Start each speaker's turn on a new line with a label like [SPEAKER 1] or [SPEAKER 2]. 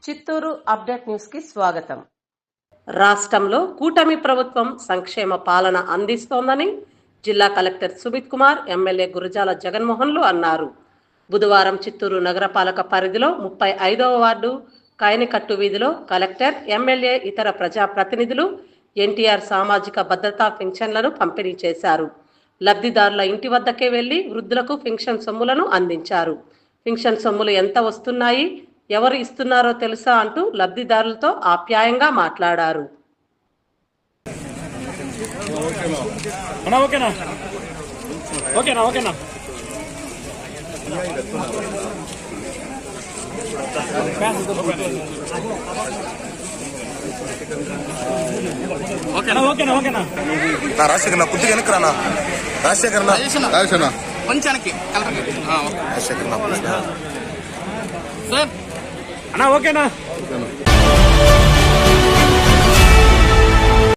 [SPEAKER 1] Chittoor update news కి స్వాగతం. రాష్ట్రంలో కూటమి ప్రభుత్వం సంక్షేమ పాలన అందిస్తోందని జిల్లా కలెక్టర్ సుమిత్ కుమార్, ఎమ్మెల్యే గురజాల జగన్మోహన్లు అన్నారు. బుధవారం చిత్తూరు నగరపాలక పరిధిలో 35వ వార్డు కాయనికట్టు వీధిలో కలెక్టర్, ఎమ్మెల్యే, ఇతర ప్రజాప్రతినిధులు ఎన్టీఆర్ సామాజిక భద్రతా పింఛన్లను పంపిణీ చేశారు. లబ్ధిదారుల ఇంటి వద్దకే వెళ్లి వృద్ధులకు పింఛన్ సొమ్ములను అందించారు. పింఛన్ సొమ్ములు ఎంత వస్తున్నాయి, ఎవరు ఇస్తున్నారో తెలుసా అంటూ లబ్ధిదారులతో ఆప్యాయంగా మాట్లాడారు.
[SPEAKER 2] రాజశేఖర్ కుర్తి వెనక్కి రాజశేఖర్
[SPEAKER 3] కొంచానికి
[SPEAKER 2] రాజశేఖర్
[SPEAKER 3] సార్
[SPEAKER 4] అన్నా ఓకేనా.